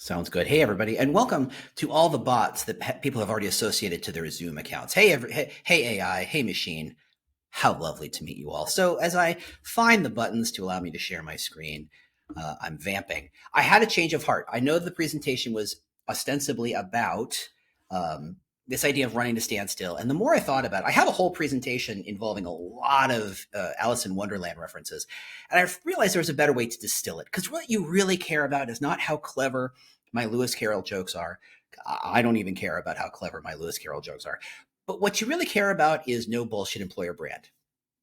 Sounds good. Hey, everybody, and welcome to all the bots that people have already associated to their Zoom accounts. Hey, AI, hey, machine. How lovely to meet you all. So, as I find the buttons to allow me to share my screen, I'm vamping. I had a change of heart. I know the presentation was ostensibly about this idea of running to standstill. And the more I thought about it, I have a whole presentation involving a lot of Alice in Wonderland references. And I realized there was a better way to distill it. Because what you really care about is not how clever my Lewis Carroll jokes are. I don't even care about how clever my Lewis Carroll jokes are. But what you really care about is no bullshit employer brand.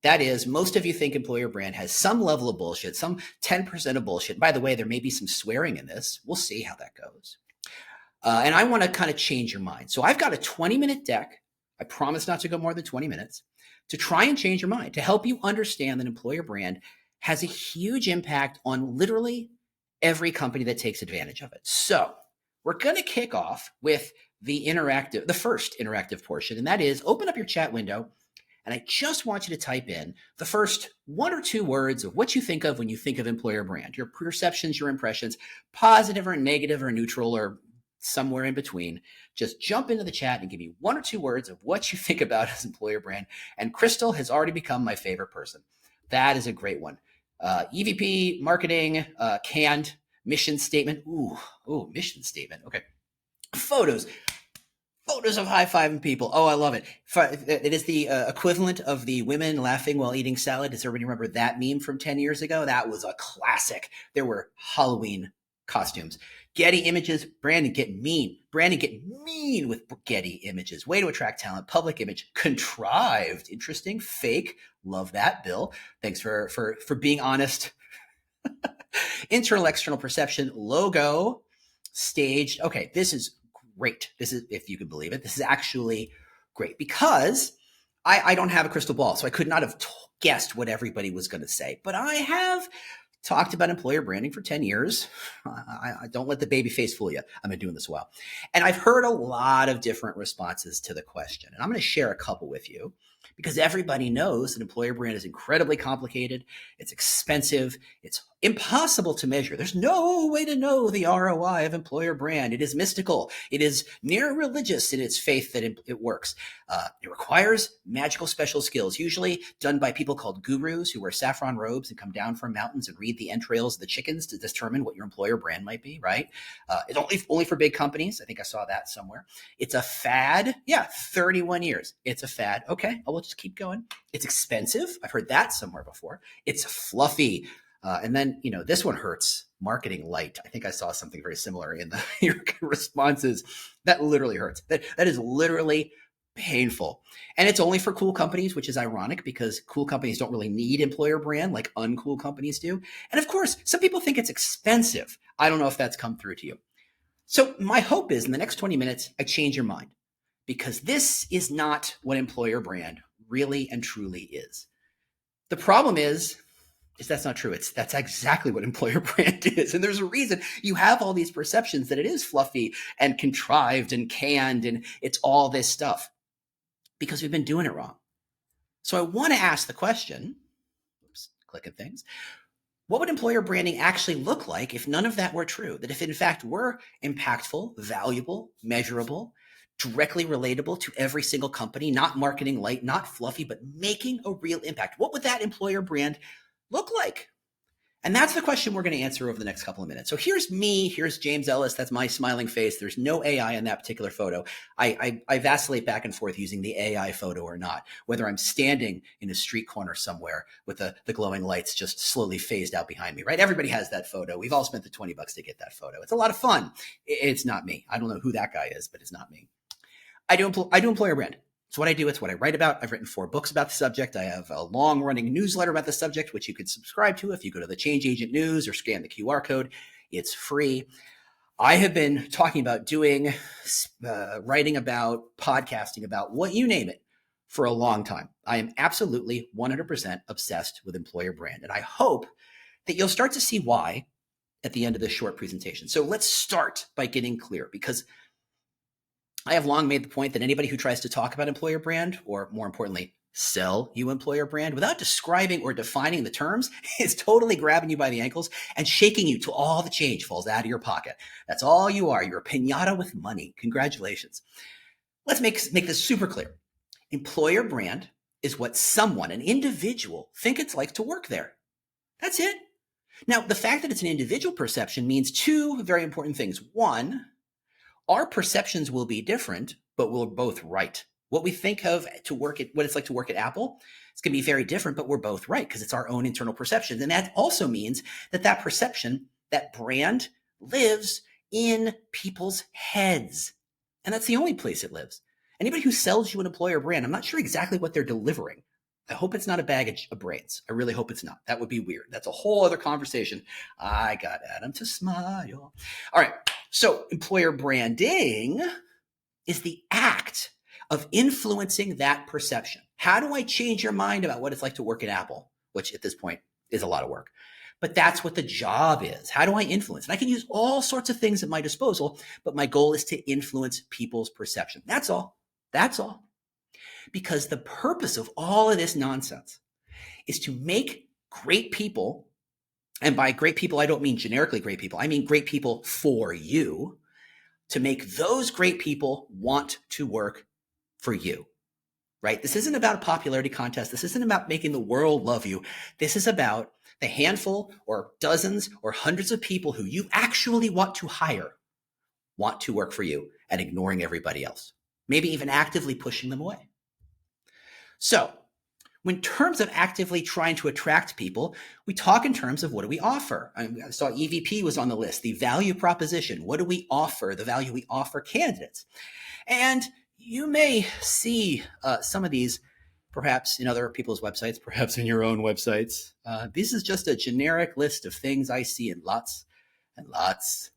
That is, most of you think employer brand has some level of bullshit, some 10% of bullshit. By the way, there may be some swearing in this. We'll see how that goes. And I want to kind of change your mind. So I've got a 20-minute deck. I promise not to go more than 20 minutes to try and change your mind, to help you understand that employer brand has a huge impact on literally every company that takes advantage of it. So we're going to kick off with the first interactive portion, and that is open up your chat window. And I just want you to type in the first one or two words of what you think of when you think of employer brand, your perceptions, your impressions, positive or negative or neutral or somewhere in between. Just jump into the chat and give me one or two words of what you think about as employer brand. And Crystal has already become my favorite person. That is a great one. EVP, marketing, canned, mission statement. Ooh, mission statement. Okay. Photos of high-fiving people. Oh, I love it. It is the equivalent of the women laughing while eating salad. Does everybody remember that meme from 10 years ago? That was a classic. There were Halloween costumes. Getty Images, Brandon, get mean. Brandon, get mean with Getty Images. Way to attract talent. Public image, contrived. Interesting. Fake. Love that, Bill. Thanks for being honest. Internal, external perception, logo, staged. Okay, this is great. This is, if you can believe it, this is actually great because I don't have a crystal ball, so I could not have guessed what everybody was going to say. But I have talked about employer branding for 10 years. I don't let the baby face fool you. I've been doing this a while. And I've heard a lot of different responses to the question. And I'm going to share a couple with you because everybody knows that employer brand is incredibly complicated. It's expensive. It's impossible to measure. There's no way to know the ROI of employer brand. It is mystical. It is near religious in its faith that it works. It requires magical special skills, usually done by people called gurus who wear saffron robes and come down from mountains and read the entrails of the chickens to determine what your employer brand might be, right? It's only for big companies. I think I saw that somewhere. It's a fad. Yeah, 31 years. It's a fad. Okay, we'll just keep going. It's expensive. I've heard that somewhere before. It's fluffy. And then, this one hurts. Marketing light. I think I saw something very similar in your responses. That literally hurts. That is literally painful. And it's only for cool companies, which is ironic because cool companies don't really need employer brand like uncool companies do. And of course, some people think it's expensive. I don't know if that's come through to you. So my hope is in the next 20 minutes, I change your mind because this is not what employer brand really and truly is. The problem is that's not true. That's exactly what employer brand is. And there's a reason you have all these perceptions that it is fluffy and contrived and canned and it's all this stuff because we've been doing it wrong. So I want to ask the question, clicking things, what would employer branding actually look like if none of that were true? That if in fact we're impactful, valuable, measurable, directly relatable to every single company, not marketing light, not fluffy, but making a real impact. What would that employer brand look like? And that's the question we're going to answer over the next couple of minutes. So here's me. Here's James Ellis. That's my smiling face. There's no AI in that particular photo. I vacillate back and forth using the AI photo or not, whether I'm standing in a street corner somewhere with the glowing lights just slowly phased out behind me, right? Everybody has that photo. We've all spent the $20 to get that photo. It's a lot of fun. It's not me. I don't know who that guy is, but it's not me. I do employer brand. It's what I do. It's what I write about. I've written 4 books about the subject. I have a long-running newsletter about the subject, which you could subscribe to if you go to the Change Agent News or scan the QR code. It's free. I have been talking about doing, writing about, podcasting about, what you name it, for a long time. I am absolutely 100% obsessed with employer brand. And I hope that you'll start to see why at the end of this short presentation. So let's start by getting clear, because I have long made the point that anybody who tries to talk about employer brand, or more importantly, sell you employer brand without describing or defining the terms is totally grabbing you by the ankles and shaking you till all the change falls out of your pocket. That's all you are. You're a piñata with money. Congratulations. Let's make this super clear. Employer brand is what someone, an individual, think it's like to work there. That's it. Now, the fact that it's an individual perception means two very important things. One, our perceptions will be different, but we're both right. What we think of to work at what it's like to work at Apple, it's going to be very different, but we're both right because it's our own internal perceptions. And that also means that that perception, that brand lives in people's heads. And that's the only place it lives. Anybody who sells you an employer brand, I'm not sure exactly what they're delivering. I hope it's not a bag of brains. I really hope it's not. That would be weird. That's a whole other conversation. I got Adam to smile. All right. So employer branding is the act of influencing that perception. How do I change your mind about what it's like to work at Apple? Which at this point is a lot of work. But that's what the job is. How do I influence? And I can use all sorts of things at my disposal, but my goal is to influence people's perception. That's all. That's all. Because the purpose of all of this nonsense is to make great people, and by great people, I don't mean generically great people. I mean great people for you, to make those great people want to work for you, right? This isn't about a popularity contest. This isn't about making the world love you. This is about the handful or dozens or hundreds of people who you actually want to hire want to work for you and ignoring everybody else, maybe even actively pushing them away. So, in terms of actively trying to attract people, we talk in terms of what do we offer. I saw EVP was on the list, the value proposition. What do we offer? The value we offer candidates. And you may see some of these perhaps in other people's websites, perhaps in your own websites. This is just a generic list of things I see in lots and lots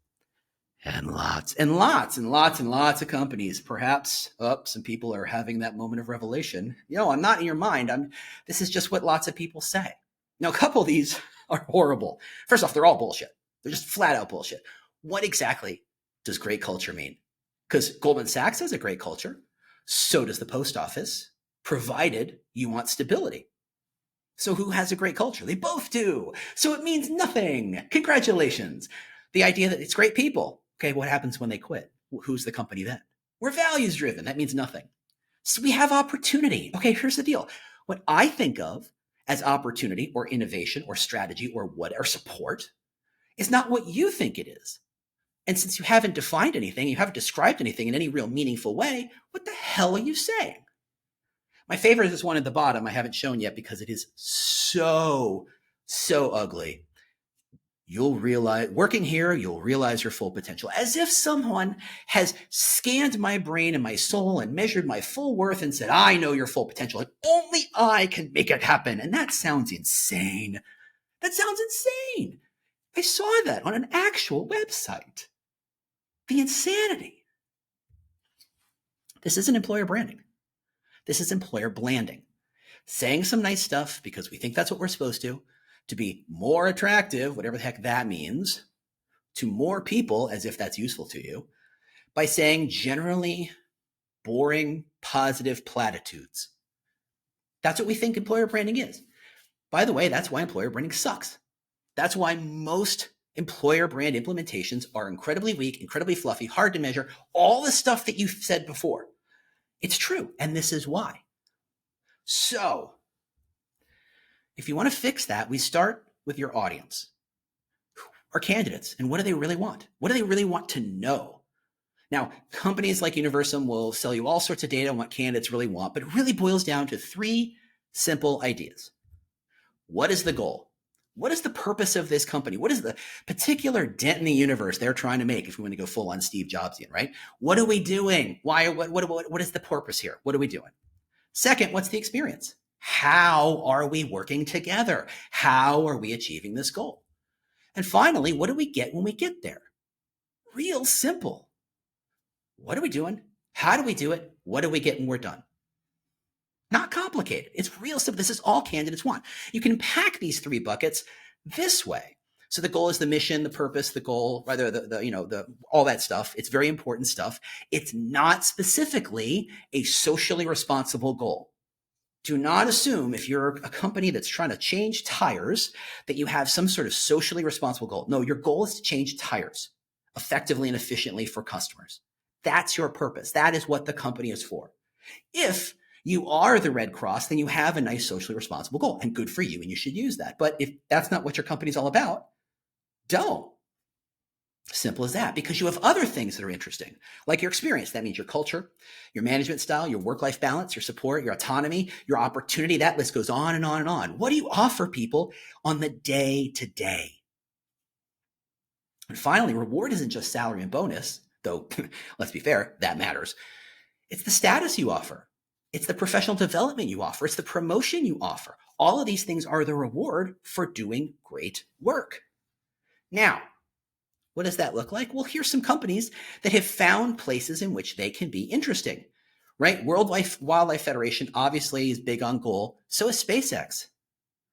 and lots and lots and lots and lots of companies. Perhaps some people are having that moment of revelation. I'm not in your mind. This is just what lots of people say. Now, a couple of these are horrible. First off, they're all bullshit. They're just flat out bullshit. What exactly does great culture mean? Because Goldman Sachs has a great culture. So does the post office, provided you want stability. So who has a great culture? They both do. So it means nothing. Congratulations. The idea that it's great people. Okay, what happens when they quit? Who's the company then? We're values driven. That means nothing. So we have opportunity. Okay, here's the deal. What I think of as opportunity or innovation or strategy or whatever support is not what you think it is. And since you haven't defined anything, you haven't described anything in any real meaningful way, what the hell are you saying? My favorite is one at the bottom I haven't shown yet because it is so ugly. You'll realize, working here, you'll realize your full potential. As if someone has scanned my brain and my soul and measured my full worth and said, I know your full potential and only I can make it happen. And that sounds insane. That sounds insane. I saw that on an actual website. The insanity. This isn't employer branding. This is employer blanding. Saying some nice stuff because we think that's what we're supposed to be more attractive, whatever the heck that means, to more people, as if that's useful to you, by saying generally boring, positive platitudes. That's what we think employer branding is. By the way, that's why employer branding sucks. That's why most employer brand implementations are incredibly weak, incredibly fluffy, hard to measure, all the stuff that you've said before. It's true, and this is why. So, if you want to fix that, we start with your audience, our candidates, and what do they really want? What do they really want to know? Now, companies like Universum will sell you all sorts of data on what candidates really want, but it really boils down to three simple ideas. What is the goal? What is the purpose of this company? What is the particular dent in the universe they're trying to make if we want to go full on Steve Jobsian, right? What are we doing? What is the purpose here? What are we doing? Second, what's the experience? How are we working together? How are we achieving this goal? And finally, what do we get when we get there? Real simple. What are we doing? How do we do it? What do we get when we're done? Not complicated. It's real simple. This is all candidates want. You can pack these three buckets this way. So the goal is the mission, the purpose, the goal, rather the all that stuff. It's very important stuff. It's not specifically a socially responsible goal. Do not assume if you're a company that's trying to change tires that you have some sort of socially responsible goal. No, your goal is to change tires effectively and efficiently for customers. That's your purpose. That is what the company is for. If you are the Red Cross, then you have a nice socially responsible goal, and good for you, and you should use that. But if that's not what your company's all about, don't. Simple as that, because you have other things that are interesting, like your experience. That means your culture, your management style, your work-life balance, your support, your autonomy, your opportunity. That list goes on and on and on. What do you offer people on the day-to-day? And finally, reward isn't just salary and bonus, though let's be fair, that matters. It's the status you offer. It's the professional development you offer. It's the promotion you offer. All of these things are the reward for doing great work. Now, what does that look like? Well, here's some companies that have found places in which they can be interesting, right? World Wildlife Federation obviously is big on goal. So is SpaceX,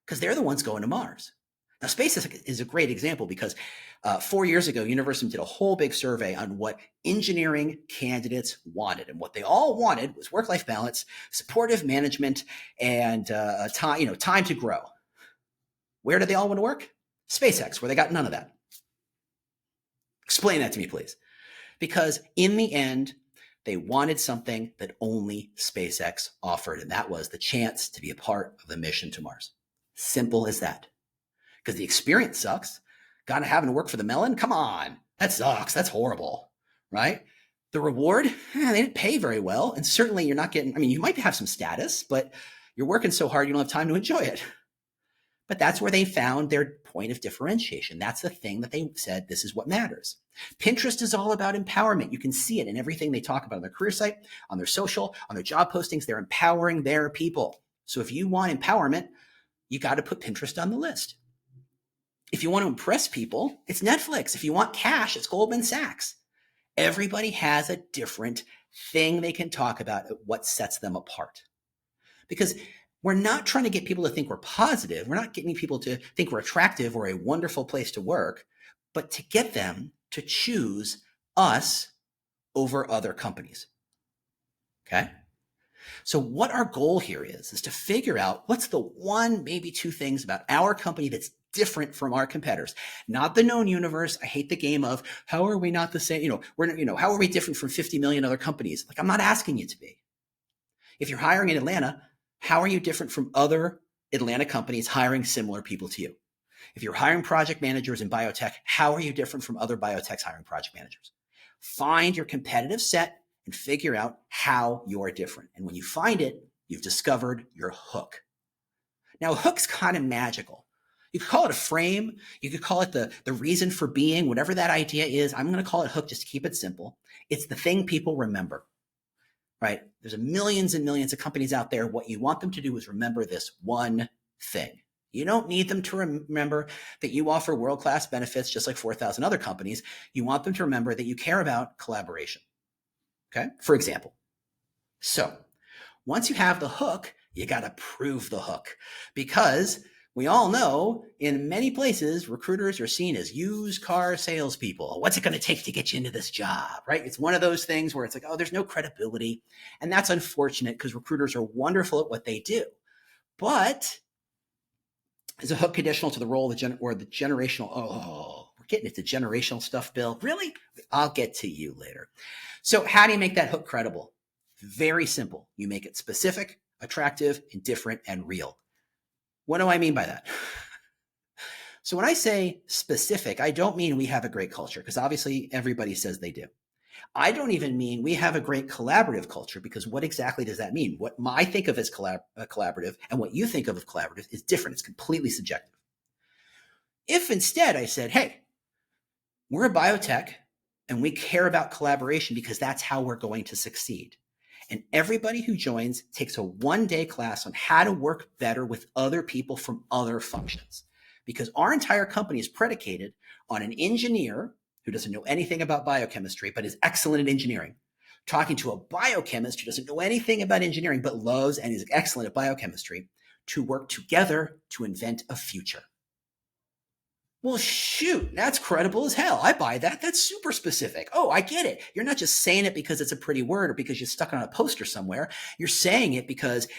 because they're the ones going to Mars. Now, SpaceX is a great example because 4 years ago, Universum did a whole big survey on what engineering candidates wanted. And what they all wanted was work-life balance, supportive management, and time to grow. Where did they all want to work? SpaceX, where they got none of that. Explain that to me, please. Because in the end, they wanted something that only SpaceX offered, and that was the chance to be a part of the mission to Mars. Simple as that. Because the experience sucks. God, having to work for the melon? Come on. That sucks. That's horrible, right? The reward? They didn't pay very well. And certainly you're not getting, you might have some status, but you're working so hard you don't have time to enjoy it. But that's where they found their point of differentiation. That's the thing that they said, this is what matters. Pinterest is all about empowerment. You can see it in everything they talk about on their career site, on their social, on their job postings. They're empowering their people. So if you want empowerment, you got to put Pinterest on the list. If you want to impress people, it's Netflix. If you want cash, it's Goldman Sachs. Everybody has a different thing they can talk about, what sets them apart. Because we're not trying to get people to think we're positive. We're not getting people to think we're attractive or a wonderful place to work, but to get them to choose us over other companies. Okay? So what our goal here is to figure out what's the one, maybe two things about our company that's different from our competitors. Not the known universe. I hate the game of how are we not the same? How are we different from 50 million other companies? Like, I'm not asking you to be. If you're hiring in Atlanta, how are you different from other Atlanta companies hiring similar people to you? If you're hiring project managers in biotech, how are you different from other biotechs hiring project managers? Find your competitive set and figure out how you're different. And when you find it, you've discovered your hook. Now, a hook's kind of magical. You could call it a frame. You could call it the reason for being, whatever that idea is. I'm going to call it hook just to keep it simple. It's the thing people remember. Right? There's millions and millions of companies out there. What you want them to do is remember this one thing. You don't need them to remember that you offer world-class benefits just like 4,000 other companies. You want them to remember that you care about collaboration. Okay? For example. So once you have the hook, you got to prove the hook, because we all know in many places, recruiters are seen as used car salespeople. What's it going to take to get you into this job, right? It's one of those things where it's like, oh, there's no credibility. And that's unfortunate because recruiters are wonderful at what they do. But is a hook conditional to the role of the generational? Oh, we're getting into generational stuff, Bill. Really? I'll get to you later. So how do you make that hook credible? Very simple. You make it specific, attractive, and different and real. What do I mean by that? So when I say specific, I don't mean we have a great culture, because obviously everybody says they do. I don't even mean we have a great collaborative culture, because what exactly does that mean? What I think of as collaborative and what you think of collaborative is different. It's completely subjective. If instead I said, hey, we're a biotech and we care about collaboration because that's how we're going to succeed. And everybody who joins takes a one-day class on how to work better with other people from other functions. Because our entire company is predicated on an engineer who doesn't know anything about biochemistry, but is excellent at engineering, talking to a biochemist who doesn't know anything about engineering, but loves and is excellent at biochemistry, to work together to invent a future. Well, shoot, that's credible as hell. I buy that. That's super specific. Oh, I get it. You're not just saying it because it's a pretty word or because you stuck it on a poster somewhere. You're saying it because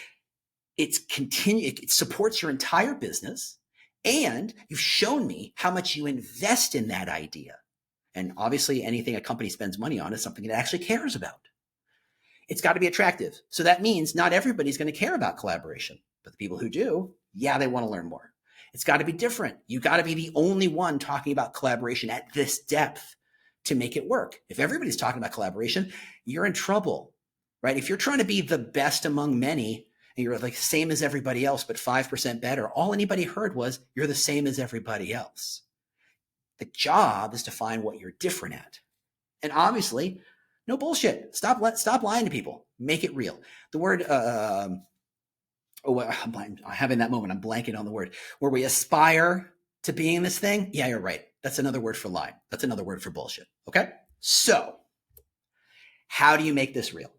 it supports your entire business, and you've shown me how much you invest in that idea. And obviously, anything a company spends money on is something it actually cares about. It's got to be attractive. So that means not everybody's going to care about collaboration, but the people who do, yeah, they want to learn more. It's got to be different. You got to be the only one talking about collaboration at this depth to make it work. If everybody's talking about collaboration, you're in trouble, right? If you're trying to be the best among many and you're like same as everybody else, but 5% better, all anybody heard was you're the same as everybody else. The job is to find what you're different at. And obviously, no bullshit. Stop lying to people. Make it real. The word, I'm having that moment. I'm blanking on the word. Where we aspire to being this thing. Yeah, you're right. That's another word for lie. That's another word for bullshit. Okay? So, how do you make this real?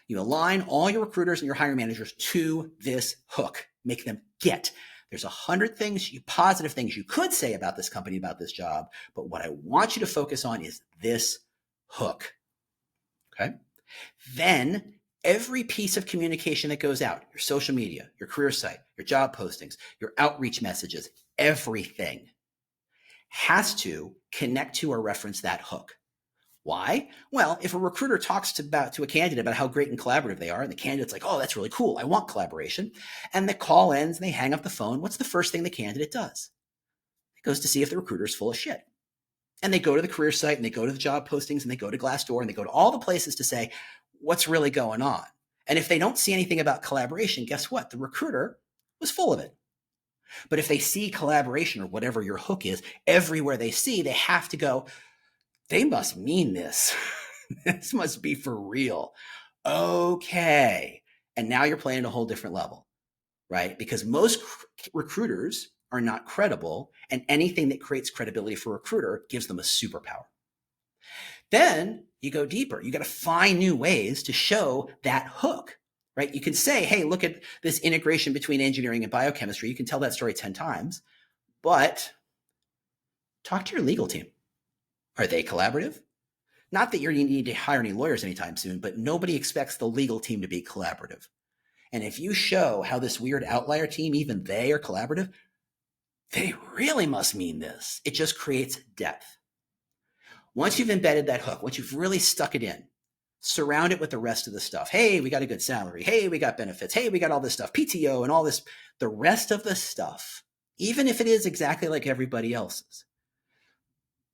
You align all your recruiters and your hiring managers to this hook. Make them get. There's 100 positive things you could say about this company, about this job, but what I want you to focus on is this hook. Okay? Then every piece of communication that goes out, your social media, your career site, your job postings, your outreach messages, everything has to connect to or reference that hook. Why? Well, if a recruiter talks to a candidate about how great and collaborative they are, and the candidate's like, oh, that's really cool, I want collaboration, and the call ends and they hang up the phone, what's the first thing the candidate does? It goes to see if the recruiter's full of shit. And they go to the career site and they go to the job postings and they go to Glassdoor and they go to all the places to say, what's really going on? And if they don't see anything about collaboration, guess what? The recruiter was full of it. But if they see collaboration or whatever your hook is, everywhere they see, they have to go, they must mean this. This must be for real. Okay. And now you're playing at a whole different level, right? Because most recruiters are not credible, and anything that creates credibility for a recruiter gives them a superpower. Then you go deeper. You got to find new ways to show that hook, right? You can say, hey, look at this integration between engineering and biochemistry. You can tell that story 10 times, but talk to your legal team. Are they collaborative? Not that you need to hire any lawyers anytime soon, but nobody expects the legal team to be collaborative. And if you show how this weird outlier team, even they are collaborative, they really must mean this. It just creates depth. Once you've embedded that hook, once you've really stuck it in, surround it with the rest of the stuff. Hey, we got a good salary. Hey, we got benefits. Hey, we got all this stuff, PTO and all this, the rest of the stuff, even if it is exactly like everybody else's.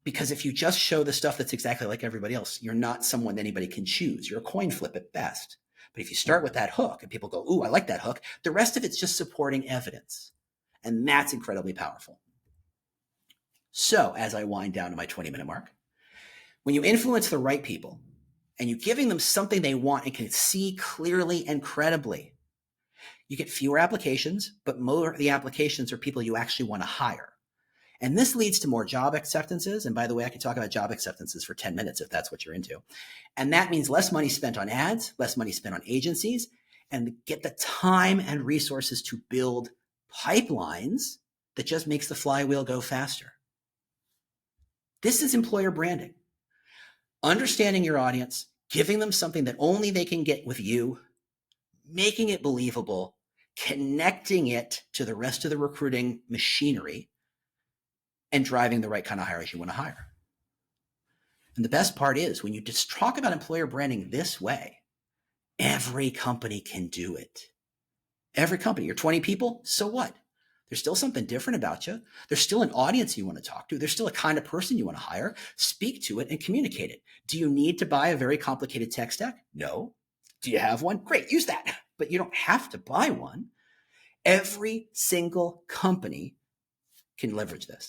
Because if you just show the stuff that's exactly like everybody else, you're not someone anybody can choose. You're a coin flip at best. But if you start with that hook and people go, ooh, I like that hook, the rest of it's just supporting evidence. And that's incredibly powerful. So as I wind down to my 20-minute mark, when you influence the right people and you're giving them something they want and can see clearly and credibly, you get fewer applications, but more of the applications are people you actually want to hire. And this leads to more job acceptances. And by the way, I can talk about job acceptances for 10 minutes if that's what you're into. And that means less money spent on ads, less money spent on agencies, and get the time and resources to build pipelines that just makes the flywheel go faster. This is employer branding. Understanding your audience, giving them something that only they can get with you, making it believable, connecting it to the rest of the recruiting machinery, and driving the right kind of hires you want to hire. And the best part is when you just talk about employer branding this way, every company can do it. Every company. You're 20 people, so what? There's still something different about you. There's still an audience you want to talk to. There's still a kind of person you want to hire. Speak to it and communicate it. Do you need to buy a very complicated tech stack? No. Do you have one? Great, use that. But you don't have to buy one. Every single company can leverage this.